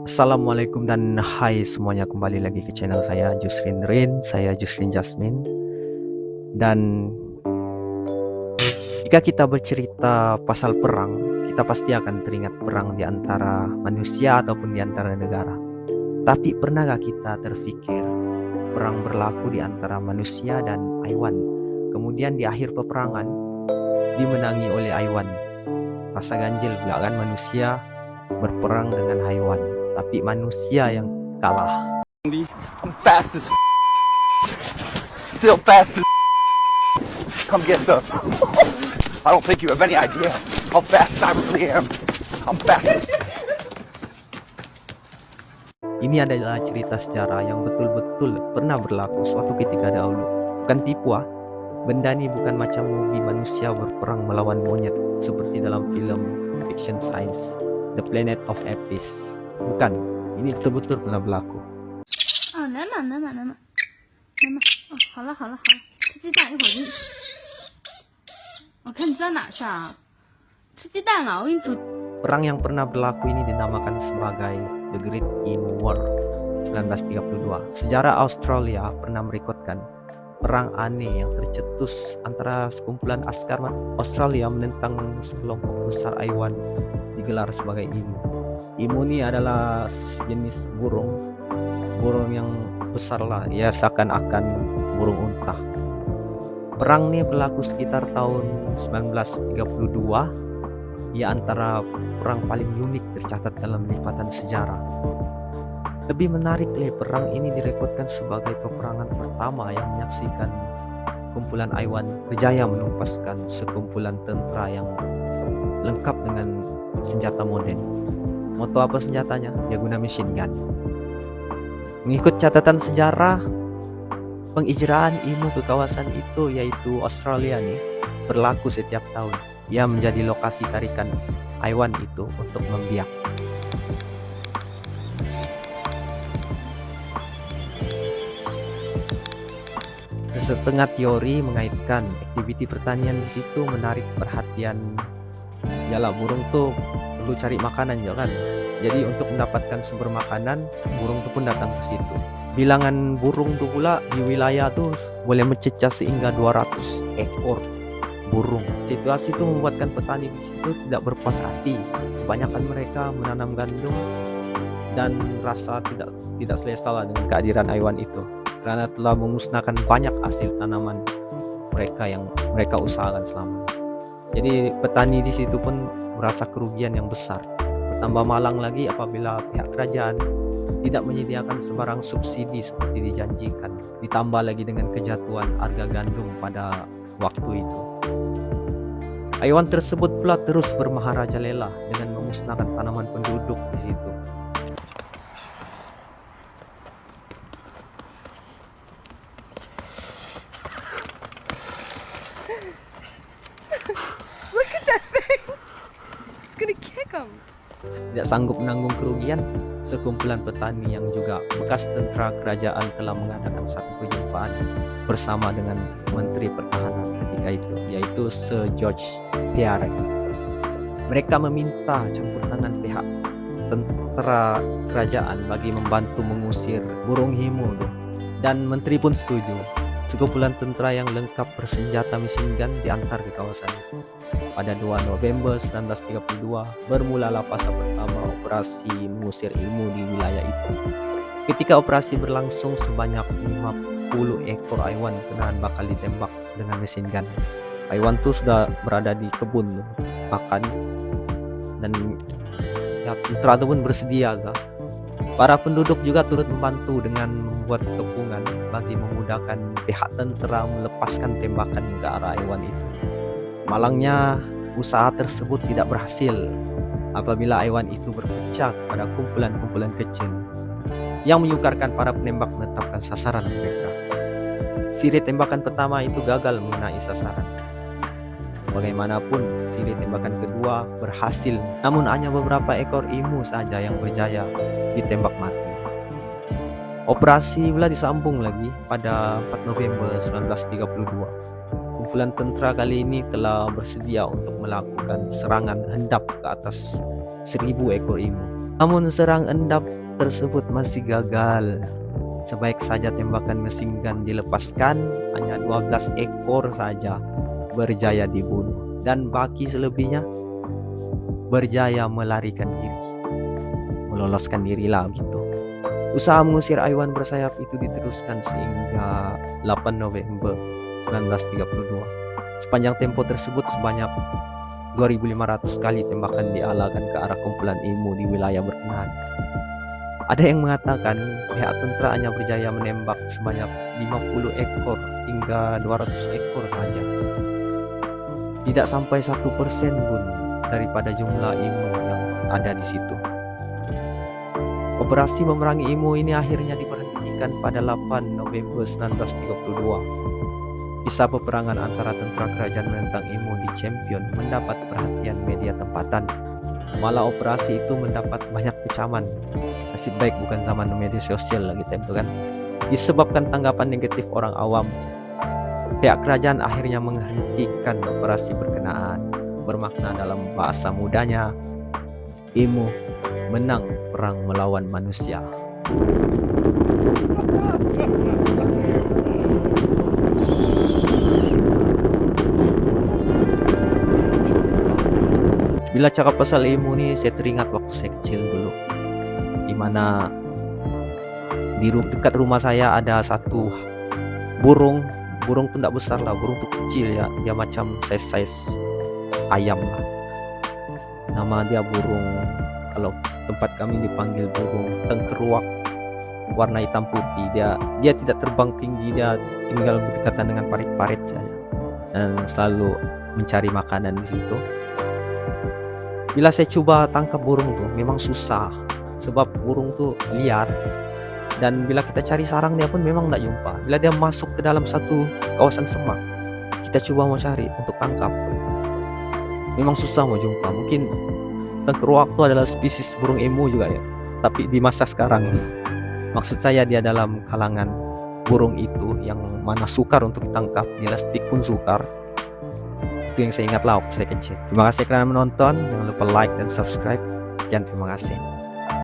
Assalamualaikum dan hai semuanya, kembali lagi ke channel saya Jusrin Rin, saya Jusrin Jasmine. Dan jika kita bercerita pasal perang, kita pasti akan teringat perang di antara manusia ataupun di antara negara. Tapi pernahkah kita terfikir perang berlaku di antara manusia dan haiwan, kemudian di akhir peperangan dimenangi oleh haiwan? Rasa ganjil pula kan, manusia berperang dengan haiwan, tapi manusia yang kalah. I'm fast as still fast as come get some. I don't think you have any idea how fast I really am. I'm fast. Ini adalah cerita sejarah yang betul-betul pernah berlaku suatu ketika dahulu. Bukan tipu ah. Benda ini bukan macam movie manusia berperang melawan monyet seperti dalam film fiction science The Planet of Apes. Bukan, ini betul-betul pernah berlaku. 来嘛，哦，好了，吃鸡蛋，一会儿给你。我看你在哪去啊？吃鸡蛋了，我给你煮。 Perang yang pernah berlaku ini dinamakan sebagai The Great Emu War 1932. Sejarah Australia pernah merekodkan perang aneh yang tercetus antara sekumpulan askar Australia menentang sekelompok besar haiwan digelar sebagai emu. Emu ini adalah sejenis burung yang besar lah, ya seakan-akan burung unta. Perang ini berlaku sekitar tahun 1932, ya antara perang paling unik tercatat dalam lipatan sejarah. Lebih menarik lagi, perang ini direkodkan sebagai peperangan pertama yang menyaksikan kumpulan haiwan berjaya menumpaskan sekumpulan tentara yang lengkap dengan senjata modern. Mau tahu apa senjatanya? Dia guna machine gun. Mengikut catatan sejarah, pengijraan emu ke kawasan itu, yaitu Australia nih, berlaku setiap tahun. Ia menjadi lokasi tarikan haiwan itu untuk membiak. Setengah teori mengaitkan aktiviti pertanian di situ menarik perhatian. Yalah, burung tuh perlu cari makanan juga kan. Jadi untuk mendapatkan sumber makanan, burung tuh pun datang ke situ. Bilangan burung tuh pula di wilayah tuh boleh mencecah sehingga 200 ekor burung. Situasi itu membuatkan petani di situ tidak berpuas hati. Kebanyakan mereka menanam gandum dan rasa tidak selesa dengan kehadiran haiwan itu, karena telah memusnahkan banyak hasil tanaman mereka yang mereka usahakan selama. Jadi petani di situ pun merasa kerugian yang besar. Tambah malang lagi apabila pihak kerajaan tidak menyediakan sebarang subsidi seperti dijanjikan. Ditambah lagi dengan kejatuhan harga gandum pada waktu itu. Haiwan tersebut pula terus bermaharajalela dengan memusnahkan tanaman penduduk di situ. Look at that thing. It's gonna kick him. Tidak sanggup menanggung kerugian, sekumpulan petani yang juga bekas tentara kerajaan telah mengadakan satu perjumpaan bersama dengan Menteri Pertahanan ketika itu, yaitu Sir George Peare. Mereka meminta campur tangan pihak tentara kerajaan bagi membantu mengusir burung emu tuh. Dan menteri pun setuju. Sekumpulan tentara yang lengkap bersenjata machine gun diantar ke kawasan itu. Pada 2 November 1932 bermulalah fase pertama operasi mengusir emu di wilayah itu. Ketika operasi berlangsung, sebanyak 50 ekor haiwan kenalan bakal ditembak dengan mesin gun. Haiwan itu sudah berada di kebun makan, dan ya, tentara itu pun bersedia kah? Para penduduk juga turut membantu dengan membuat kepungan bagi memudahkan pihak tentara melepaskan tembakan ke arah haiwan itu. Malangnya, usaha tersebut tidak berhasil apabila haiwan itu berpecah pada kumpulan-kumpulan kecil yang menyukarkan para penembak menetapkan sasaran mereka. Siri tembakan pertama itu gagal mengenai sasaran. Bagaimanapun, siri tembakan kedua berhasil, namun hanya beberapa ekor emu saja yang berjaya ditembak mati. Operasi pula disambung lagi pada 4 November 1932. kumpulan tentara kali ini telah bersedia untuk melakukan serangan hendap ke atas 1000 ekor emu. Namun serang hendap tersebut masih gagal. Sebaik saja tembakan mesin gun dilepaskan, hanya 12 ekor saja berjaya dibunuh, dan baki selebihnya berjaya melarikan diri, meloloskan diri lah gitu. Usaha mengusir haiwan bersayap itu diteruskan sehingga 8 November 1932. Sepanjang tempo tersebut sebanyak 2.500 kali tembakan dialahkan ke arah kumpulan emu di wilayah berkenaan. Ada yang mengatakan pihak tentara hanya berjaya menembak sebanyak 50 ekor hingga 200 ekor saja. Tidak sampai 1% pun daripada jumlah emu yang ada di situ. Operasi memerangi emu ini akhirnya diberhentikan pada 8 November 1932. Kisah peperangan antara tentara kerajaan menentang emu di Champion mendapat perhatian media tempatan. Malah operasi itu mendapat banyak kecaman. Nasib baik bukan zaman media sosial lagi itu kan. Disebabkan tanggapan negatif orang awam, pihak kerajaan akhirnya menghentikan operasi berkenaan. Bermakna dalam bahasa mudanya, emu menang perang melawan manusia. Bila cakap pasal emu nih, saya teringat waktu saya kecil dulu, dimana di dekat rumah saya ada satu burung tuh tidak besar lah, burung tuh kecil ya, dia macam size ayam lah. Nama dia burung, kalau tempat kami dipanggil burung tengkeruak, warna hitam putih. Dia tidak terbang tinggi, dia tinggal berdekatan dengan parit-parit saja dan selalu mencari makanan di situ. Bila saya coba tangkap burung tuh memang susah, sebab burung tuh liar, dan bila kita cari sarangnya pun memang tidak jumpa. Bila dia masuk ke dalam satu kawasan semak, kita coba mau cari untuk tangkap, memang susah mau jumpa. Mungkin tengkeruak itu adalah spesies burung emu juga ya, tapi di masa sekarang. Maksud saya dia dalam kalangan burung itu yang mana sukar untuk ditangkap, bila stick pun sukar. Itu yang saya ingat lah waktu saya kecil. Terima kasih kerana menonton, jangan lupa like dan subscribe. Sekian, terima kasih.